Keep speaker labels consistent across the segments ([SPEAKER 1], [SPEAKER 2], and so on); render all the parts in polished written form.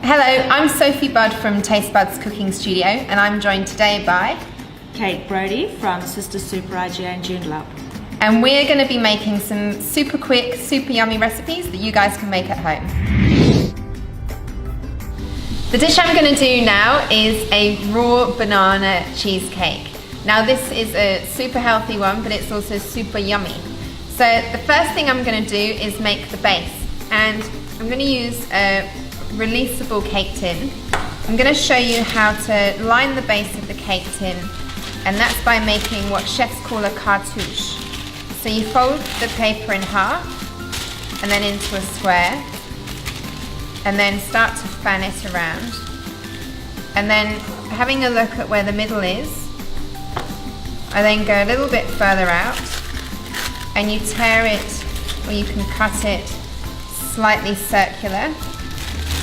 [SPEAKER 1] Hello, I'm Sophie Budd from Taste Buds Cooking Studio, and I'm joined today by
[SPEAKER 2] Kate Brody from Sister Super Raja and Joondalup.
[SPEAKER 1] And we're going to be making some super quick, super yummy recipes that you guys can make at home. The dish I'm going to do now is a raw banana cheesecake. Now this is a super healthy one, but it's also super yummy. So the first thing I'm going to do is make the base, and I'm going to use a releasable cake tin. I'm going to show you how to line the base of the cake tin, and that's by making what chefs call a cartouche. So you fold the paper in half and then into a square, and then start to fan it around, and then having a look at where the middle is, I then go a little bit further out and you tear it, or you can cut it slightly circular,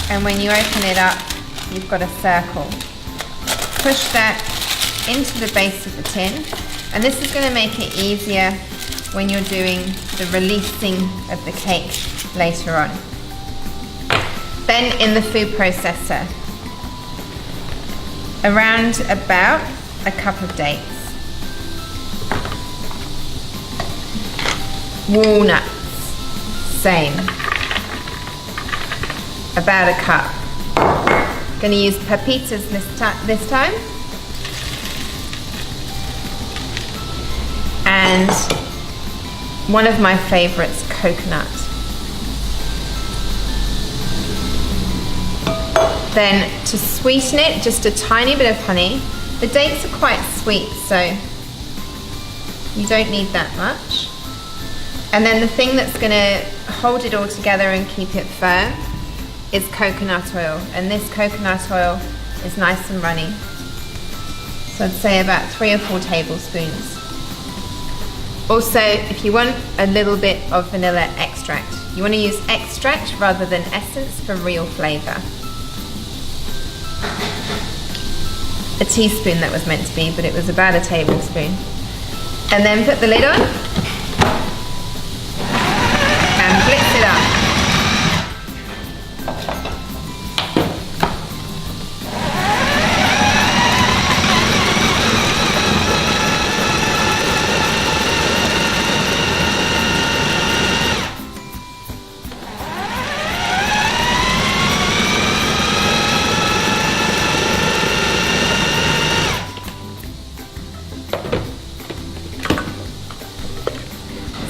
[SPEAKER 1] and when you open it up you've got a circle. Push that into the base of the tin, and this is going to make it easier when you're doing the releasing of the cake later on. Then in the food processor, around about a cup of dates, walnuts, same, about a cup. Going to use pepitas this time, and one of my favorites, coconut. Then to sweeten it, just a tiny bit of honey. The dates are quite sweet, so you don't need that much. And then the thing that's going to hold it all together and keep it firm is coconut oil, and this coconut oil is nice and runny. So I'd say about 3 or 4 tablespoons. Also, if you want a little bit of vanilla extract, you want to use extract rather than essence for real flavour. A teaspoon that was meant to be, but it was about a tablespoon. And then put the lid on and blitz it up.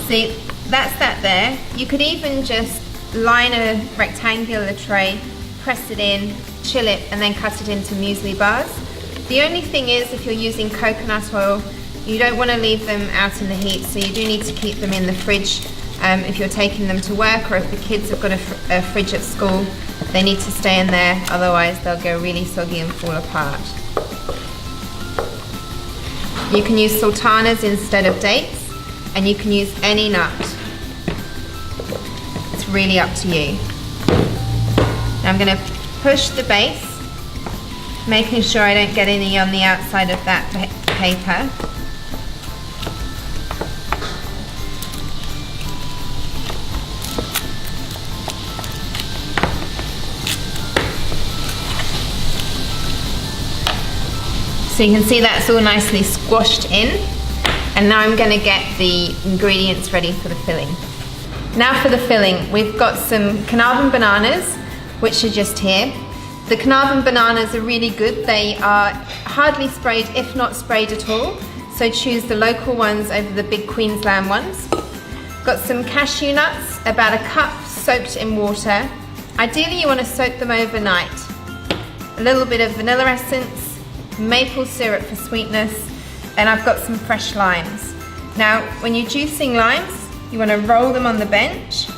[SPEAKER 1] See, that's that there. You could even just line a rectangular tray, press it in, chill it, and then cut it into muesli bars. The only thing is, if you're using coconut oil, you don't want to leave them out in the heat, so you do need to keep them in the fridge. If you're taking them to work, or if the kids have got a fridge at school, they need to stay in there, otherwise they'll go really soggy and fall apart. You can use sultanas instead of dates, and you can use any nut. It's really up to you. Now I'm going to push the base, making sure I don't get any on the outside of that paper. So you can see that's all nicely squashed in. And now I'm going to get the ingredients ready for the filling. Now for the filling, we've got some Carnarvon bananas, which are just here. The Carnarvon bananas are really good. They are hardly sprayed, if not sprayed at all. So choose the local ones over the big Queensland ones. Got some cashew nuts, about a cup soaked in water. Ideally you want to soak them overnight. A little bit of vanilla essence, maple syrup for sweetness, and I've got some fresh limes. Now, when you're juicing limes, you want to roll them on the bench,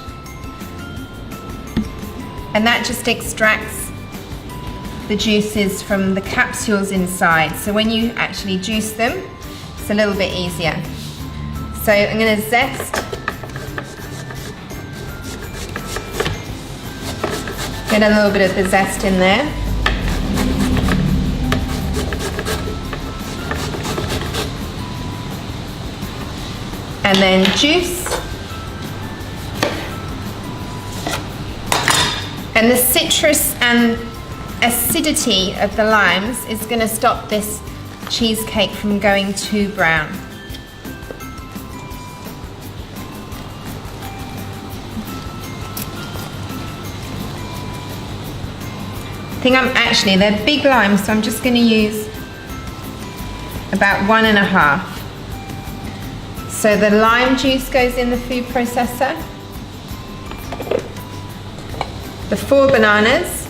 [SPEAKER 1] and that just extracts the juices from the capsules inside. So when you actually juice them, it's a little bit easier. So I'm going to zest. Get a little bit of the zest in there. And then juice. And the citrus and acidity of the limes is going to stop this cheesecake from going too brown. They're big limes, so I'm just going to use about 1.5. So the lime juice goes in the food processor. The 4 bananas.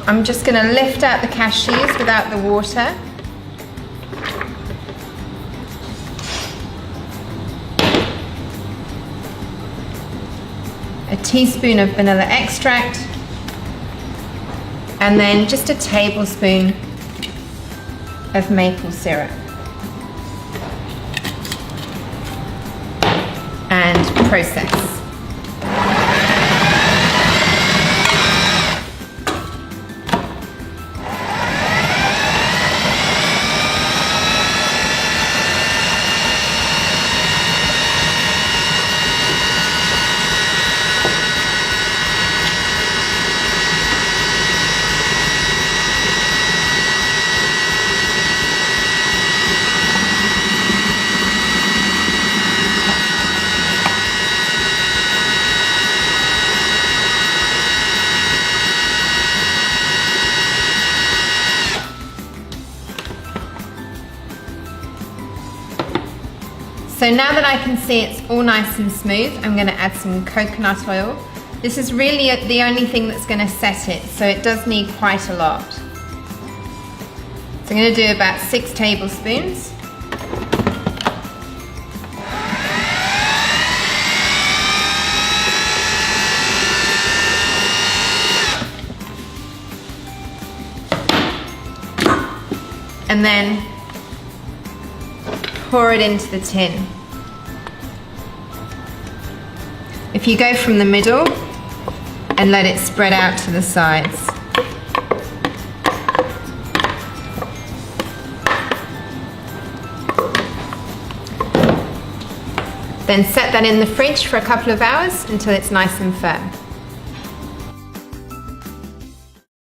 [SPEAKER 1] I'm just going to lift out the cashews without the water. A teaspoon of vanilla extract, and then just a tablespoon of maple syrup. And process. So now that I can see it's all nice and smooth, I'm going to add some coconut oil. This is really the only thing that's going to set it, so it does need quite a lot. So I'm going to do about 6 tablespoons. And then pour it into the tin. If you go from the middle and let it spread out to the sides. Then set that in the fridge for a couple of hours until it's nice and firm.